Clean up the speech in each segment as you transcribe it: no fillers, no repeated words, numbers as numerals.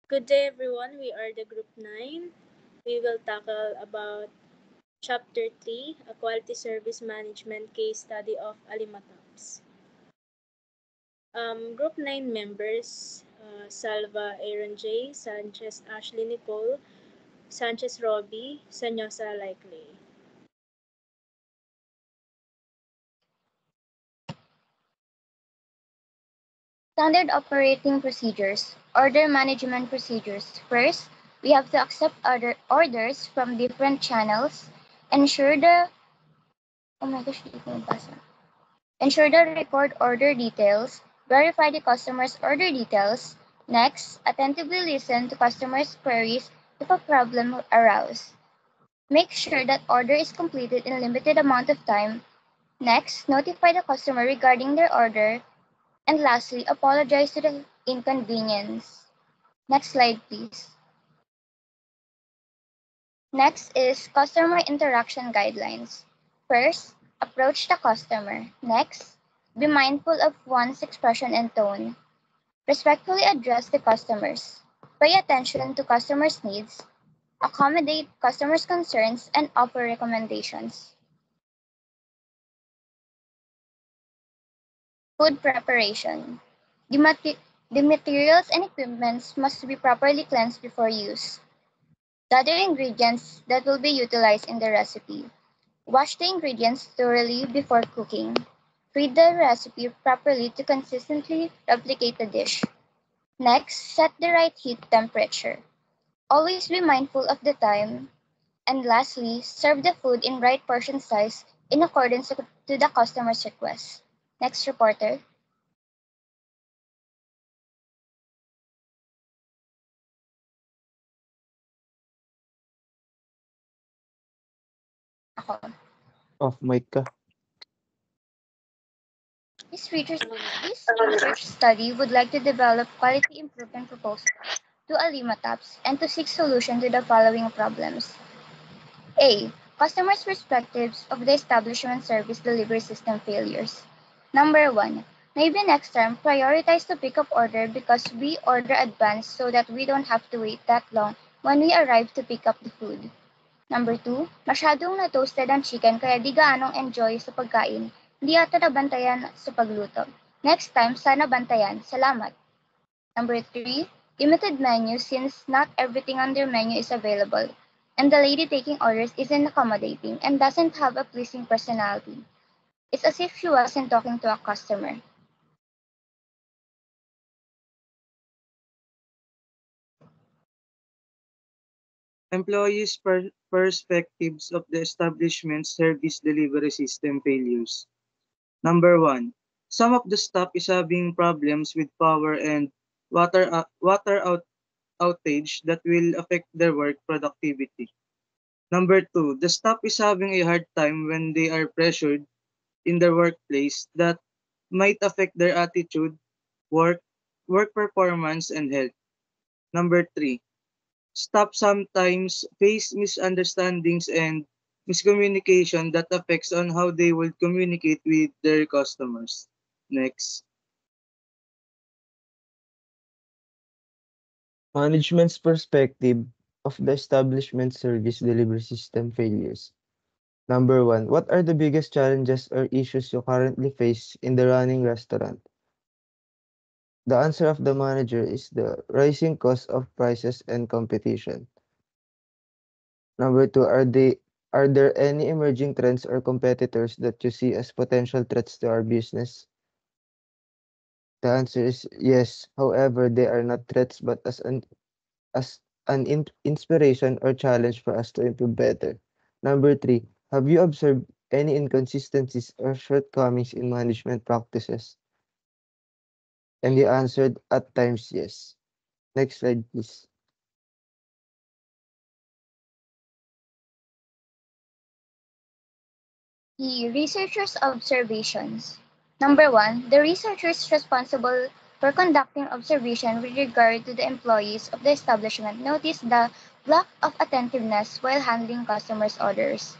Good day everyone, we are the group 9. We will tackle about chapter 3, a quality service management case study of Alimatops. Group 9 members, Salva Aaron J, Sanchez Ashley Nicole, Sanchez Robbie, Sanyosa Likely. Standard operating procedures, order management procedures. First, we have to accept orders from different channels, ensure the oh my gosh, hindi ko mabasa. Ensure the record order details, verify the customer's order details. Next, attentively listen to customers' queries if a problem arises. Make sure that order is completed in a limited amount of time. Next, notify the customer regarding their order. And lastly, apologize to the inconvenience. Next slide, please. Next is customer interaction guidelines. First, approach the customer. Next, be mindful of one's expression and tone. Respectfully address the customers. Pay attention to customers' needs. Accommodate customers' concerns and offer recommendations. Food preparation. The materials and equipments must be properly cleansed before use. Gather ingredients that will be utilized in the recipe. Wash the ingredients thoroughly before cooking. Read the recipe properly to consistently replicate the dish. Next, set the right heat temperature. Always be mindful of the time. And lastly, serve the food in right portion size in accordance to the customer's request. Next, reporter. Ako. Off mic ka. This research study would like to develop quality improvement proposals to Alimataps and to seek solution to the following problems. A. Customers' perspectives of the establishment service delivery system failures. Number 1. Maybe next time, prioritize to pick up order because we order advance so that we don't have to wait that long when we arrive to pick up the food. Number 2, masyadong na-toasted ang chicken kaya di gaanong enjoy sa pagkain. Hindi ata nabantayan sa pagluto. Next time, sana bantayan. Salamat. Number 3, limited menu since not everything on their menu is available. And the lady taking orders isn't accommodating and doesn't have a pleasing personality. It's as if she wasn't talking to a customer. Employees' perspectives of the establishment's service delivery system failures. Number 1. Some of the staff is having problems with power and water outage that will affect their work productivity. Number 2. The staff is having a hard time when they are pressured in their workplace that might affect their attitude, work, work performance, and health. Number 3. Staff sometimes face misunderstandings and miscommunication that affects on how they will communicate with their customers. Next. Management's perspective of the establishment service delivery system failures. Number 1. What are the biggest challenges or issues you currently face in the running restaurant? The answer of the manager is the rising cost of prices and competition. Number 2. Are there any emerging trends or competitors that you see as potential threats to our business? The answer is yes. However, they are not threats but as an inspiration or challenge for us to improve better. Number 3, have you observed any inconsistencies or shortcomings in management practices? And you answered at times yes. Next slide, please. The researchers' observations. Number 1, the researchers responsible for conducting observation with regard to the employees of the establishment noticed the lack of attentiveness while handling customers' orders.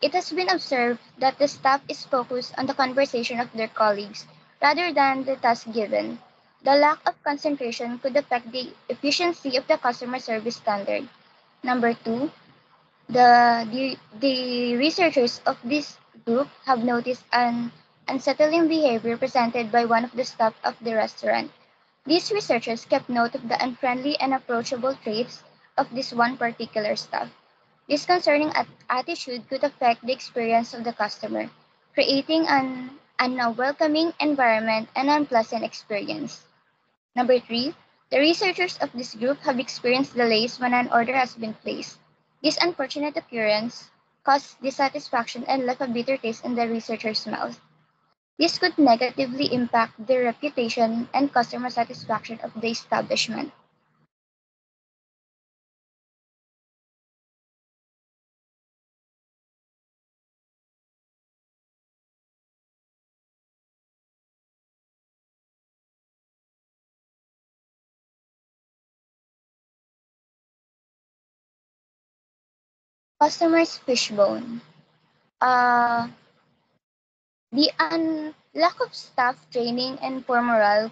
It has been observed that the staff is focused on the conversation of their colleagues rather than the task given. The lack of concentration could affect the efficiency of the customer service standard. Number two, the researchers of this group have noticed an unsettling behavior presented by one of the staff of the restaurant. These researchers kept note of the unfriendly and approachable traits of this one particular staff. This concerning attitude could affect the experience of the customer, creating an unwelcoming environment and unpleasant experience. Number three, the researchers of this group have experienced delays when an order has been placed. This unfortunate occurrence caused dissatisfaction and left a bitter taste in the researcher's mouth. This could negatively impact the reputation and customer satisfaction of the establishment. Customer's fishbone. Uh, the lack of staff training and poor morale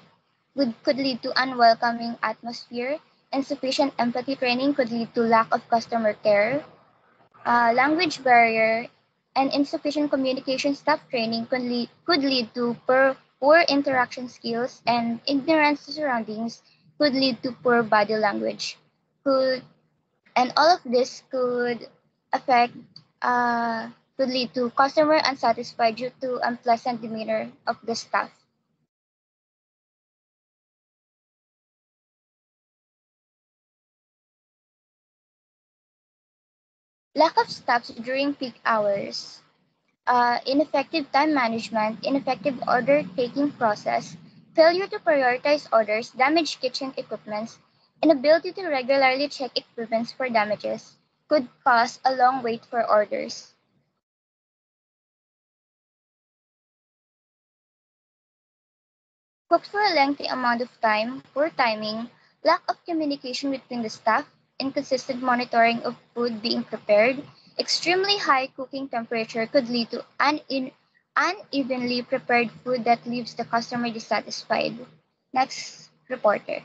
could lead to unwelcoming atmosphere. Insufficient empathy training could lead to lack of customer care. Language barrier and insufficient communication staff training could lead to poor interaction skills, and ignorance to surroundings could lead to poor body language. Could and all of this affect uh, could lead to customer unsatisfied due to unpleasant demeanor of the staff. Lack of staff during peak hours, ineffective time management, ineffective order taking process, failure to prioritize orders, damaged kitchen equipment, inability to regularly check equipment for damages could cause a long wait for orders. Cooked for a lengthy amount of time, poor timing, lack of communication between the staff, inconsistent monitoring of food being prepared, extremely high cooking temperature could lead to unevenly prepared food that leaves the customer dissatisfied. Next, reporter.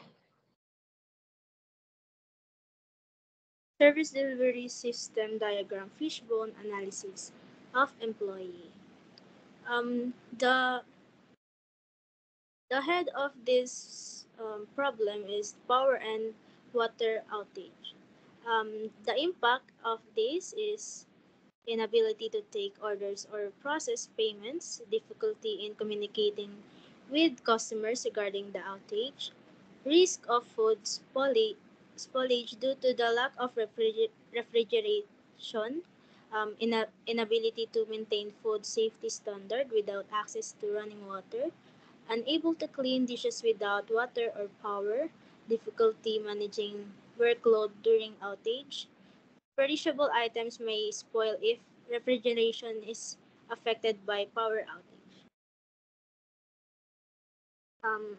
Service delivery system diagram fishbone analysis of employee. The head of this problem is power and water outage. The impact of this is inability to take orders or process payments, difficulty in communicating with customers regarding the outage, risk of food spoilage due to the lack of refrigeration, inability to maintain food safety standard without access to running water, unable to clean dishes without water or power, difficulty managing workload during outage. Perishable items may spoil if refrigeration is affected by power outage. Um,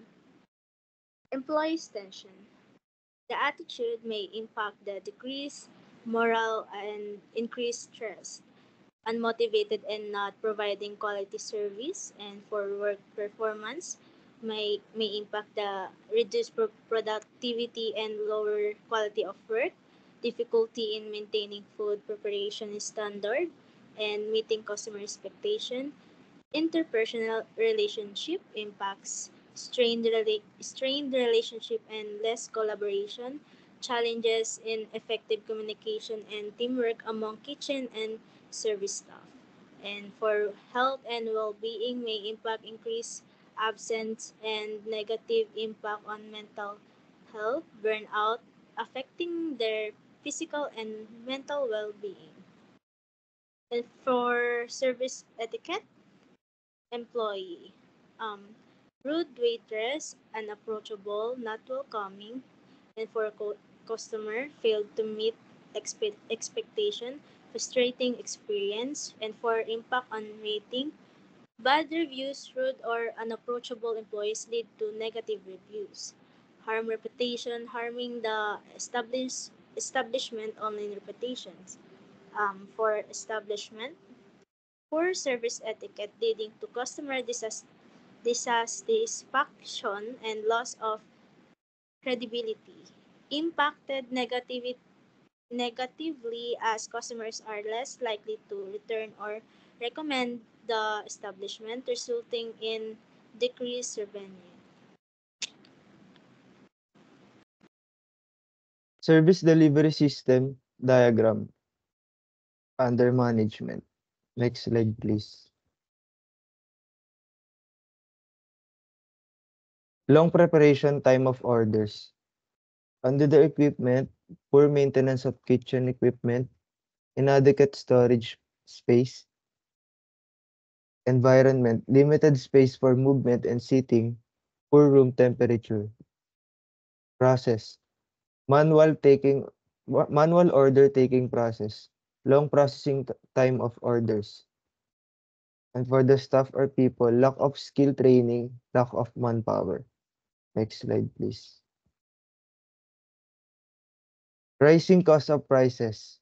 Employees' tension. The attitude may impact the decrease morale and increase stress, unmotivated and not providing quality service, and for work performance may impact the reduced productivity and lower quality of work, difficulty in maintaining food preparation standard and meeting customer expectation, interpersonal relationship impacts, strained relationship and less collaboration, challenges in effective communication and teamwork among kitchen and service staff. And for health and well-being may impact increased absence and negative impact on mental health, burnout, affecting their physical and mental well-being. And for service etiquette, employee. Um, Rude waitress, unapproachable, not welcoming, and for customer, failed to meet expectation, frustrating experience, and for impact on rating, bad reviews, rude or unapproachable employees lead to negative reviews. Harm reputation, harming the establishment online reputations. For establishment, poor service etiquette leading to customer dissatisfaction, and loss of credibility. Impacted negatively as customers are less likely to return or recommend the establishment, resulting in decreased revenue. Service delivery system diagram under management. Next slide, please. Long preparation time of orders. Under the equipment, poor maintenance of kitchen equipment, inadequate storage space, environment, limited space for movement and seating, poor room temperature. Process. Manual order taking process. Long processing time of orders. And for the staff or people, lack of skill training, lack of manpower. Next slide, please. Rising cost of prices.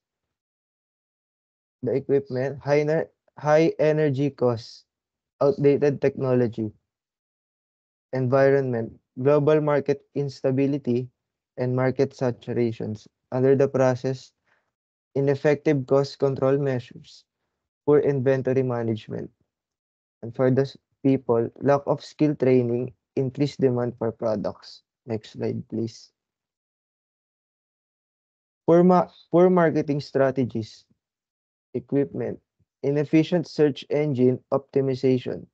The equipment, high energy costs, outdated technology, environment, global market instability, and market saturations. Under the process, ineffective cost control measures, poor inventory management. And for the people, lack of skill training, increased demand for products. Next slide, please. Poor marketing strategies, equipment, inefficient search engine optimization,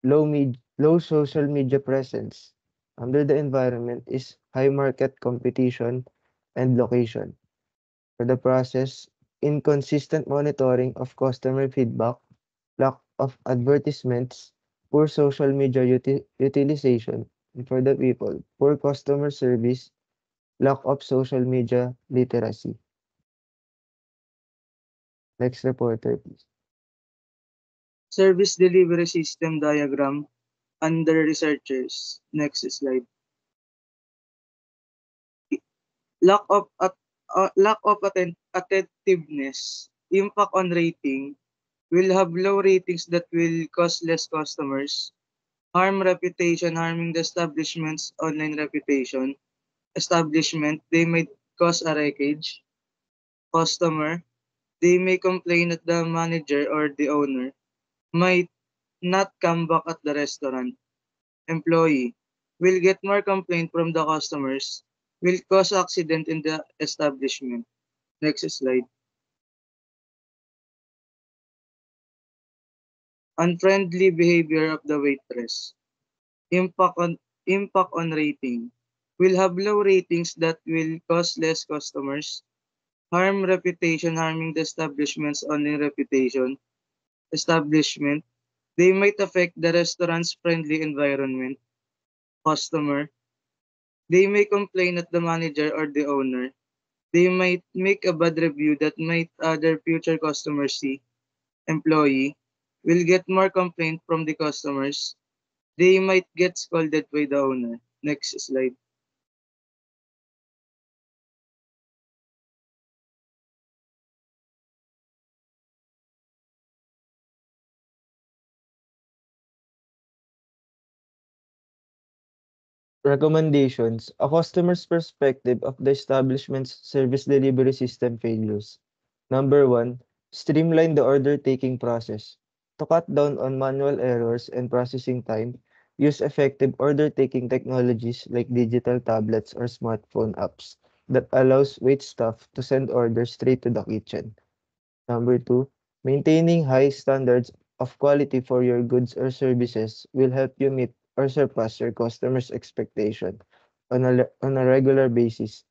low social media presence. Under the environment is high market competition and location. For the process, inconsistent monitoring of customer feedback, lack of advertisements, poor social media utilization. And for the people, poor customer service, lack of social media literacy. Next reporter, please. Service delivery system diagram under researchers. Next slide. Attentiveness. Impact on rating. Will have low ratings that will cause less customers. Harm reputation, harming the establishment's online reputation. Establishment, they might cause a wreckage. Customer, they may complain that the manager or the owner might not come back at the restaurant. Employee, will get more complaint from the customers, will cause accident in the establishment. Next slide. Unfriendly behavior of the waitress. Impact on impact on rating. Will have low ratings that will cause less customers. Harm reputation, harming the establishment's online reputation. Establishment. They might affect the restaurant's friendly environment. Customer. They may complain at the manager or the owner. They might make a bad review that might other future customers see. Employee will get more complaint from the customers. They might get scolded by the owner. Next slide. Recommendations. A customer's perspective of the establishment's service delivery system failures. Number one, streamline the order taking process. To cut down on manual errors and processing time, use effective order taking technologies like digital tablets or smartphone apps that allows wait staff to send orders straight to the kitchen. Number two, maintaining high standards of quality for your goods or services will help you meet or surpass your customers' expectation on a regular basis.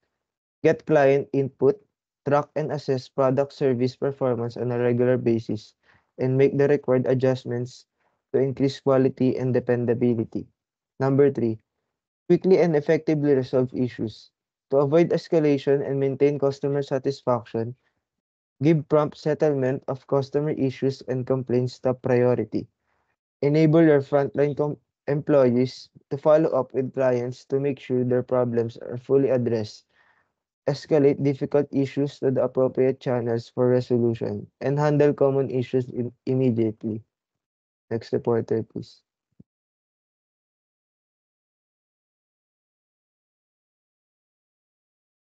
Get client input, track and assess product service performance on a regular basis, and make the required adjustments to increase quality and dependability. Number three, quickly and effectively resolve issues. To avoid escalation and maintain customer satisfaction, give prompt settlement of customer issues and complaints top priority. Enable your frontline employees to follow up with clients to make sure their problems are fully addressed. Escalate difficult issues to the appropriate channels for resolution and handle common issues immediately. Next reporter, please.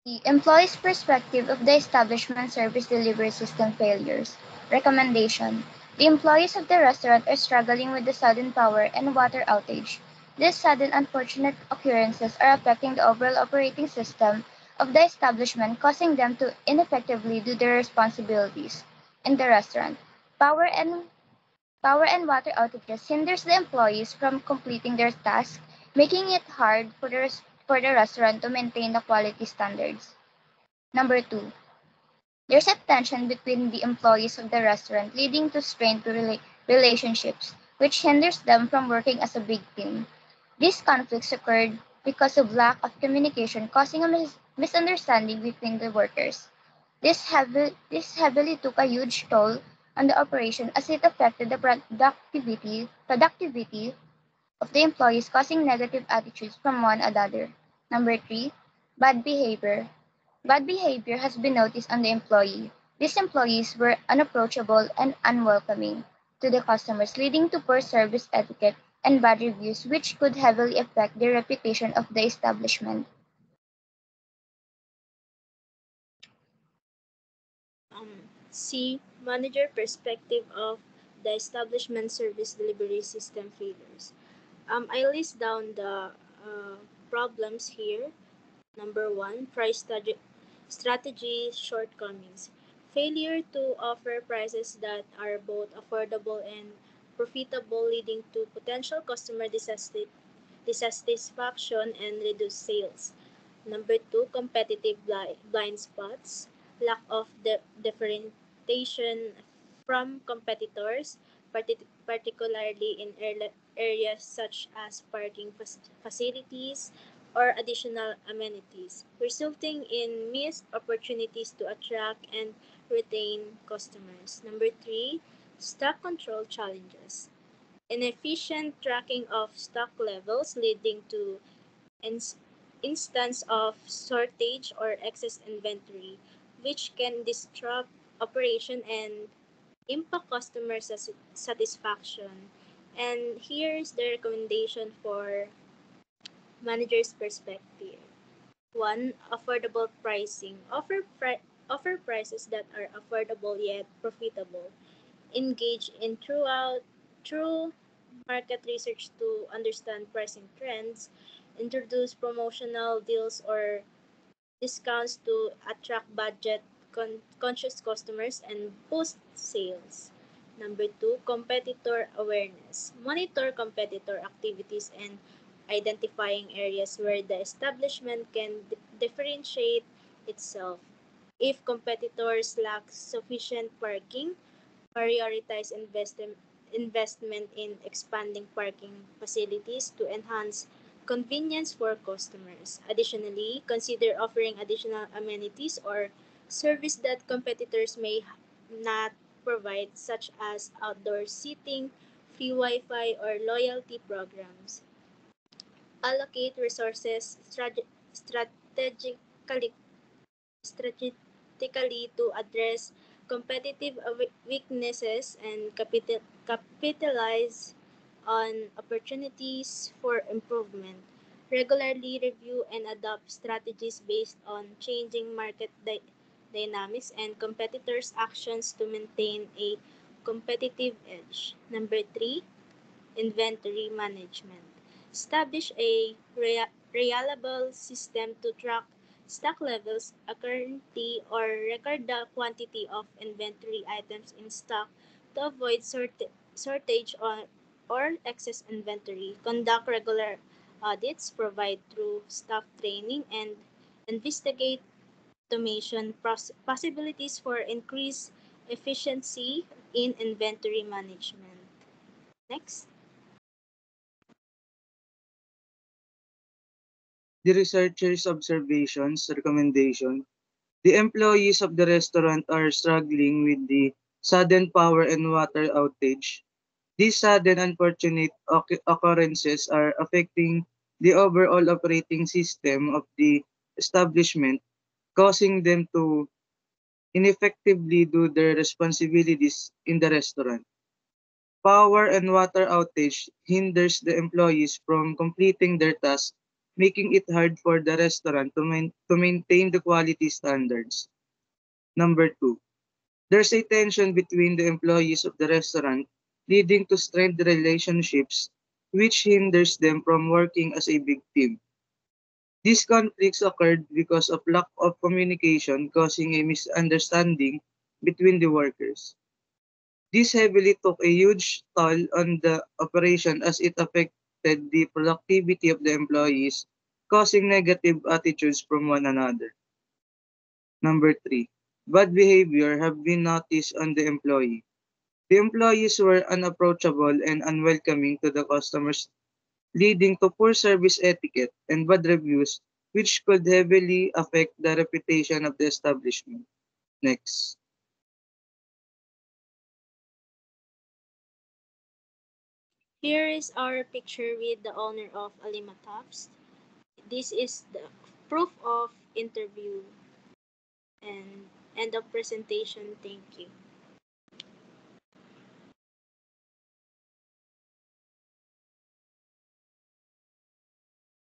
The employee's perspective of the establishment service delivery system failures. Recommendation. The employees of the restaurant are struggling with the sudden power and water outage. These sudden unfortunate occurrences are affecting the overall operating system of the establishment, causing them to ineffectively do their responsibilities in the restaurant. Power and Power and water outages hinders the employees from completing their tasks, making it hard for for the restaurant to maintain the quality standards. Number two, there's a tension between the employees of the restaurant, leading to strained relationships, which hinders them from working as a big team. These conflicts occurred because of lack of communication, causing a misunderstanding between the workers. This heavily took a huge toll on the operation as it affected the productivity of the employees, causing negative attitudes from one another. Number three, bad behavior. Bad behavior has been noticed on the employee. These employees were unapproachable and unwelcoming to the customers, leading to poor service etiquette and bad reviews, which could heavily affect the reputation of the establishment. C. Manager perspective of the establishment service delivery system failures. I list down the problems here. Number one, strategy shortcomings. Failure to offer prices that are both affordable and profitable, leading to potential customer dissatisfaction and reduced sales. Number two, competitive blind spots, lack of differentiation from competitors, particularly in areas such as parking facilities or additional amenities, resulting in missed opportunities to attract and retain customers. Number three, stock control challenges. Inefficient tracking of stock levels leading to ins- instance of shortage or excess inventory, which can disrupt operation and impact customer satisfaction. And here's the recommendation for manager's perspective. One, affordable pricing. Offer prices that are affordable yet profitable. Engage in true market research to understand pricing trends. Introduce promotional deals or discounts to attract conscious customers and boost sales. Number two, competitor awareness. Monitor competitor activities and identifying areas where the establishment can differentiate itself. If competitors lack sufficient parking, prioritize investment in expanding parking facilities to enhance convenience for customers. Additionally, consider offering additional amenities or service that competitors may not provide, such as outdoor seating, free Wi-Fi, or loyalty programs. Allocate resources strategically to address competitive weaknesses and capitalize on opportunities for improvement. Regularly review and adopt strategies based on changing market dynamics and competitors' actions to maintain a competitive edge. Number three, inventory management. Establish a reliable system to track stock levels accurately or record the quantity of inventory items in stock to avoid shortage or excess inventory. Conduct regular audits, provide through staff training, and investigate automation possibilities for increased efficiency in inventory management. Next. The researcher's observations, recommendation. The employees of the restaurant are struggling with the sudden power and water outage. These sudden unfortunate occurrences are affecting the overall operating system of the establishment, causing them to ineffectively do their responsibilities in the restaurant. Power and water outage hinders the employees from completing their tasks, making it hard for the restaurant to maintain the quality standards. Number two, there's a tension between the employees of the restaurant, leading to strained relationships, which hinders them from working as a big team. These conflicts occurred because of lack of communication, causing a misunderstanding between the workers. This heavily took a huge toll on the operation as it affected the productivity of the employees, causing negative attitudes from one another. Number three, bad behavior have been noticed on the employee. The employees were unapproachable and unwelcoming to the customers, leading to poor service etiquette and bad reviews, which could heavily affect the reputation of the establishment. Next. Here is our picture with the owner of Alima Tops. This is the proof of interview and end of presentation. Thank you.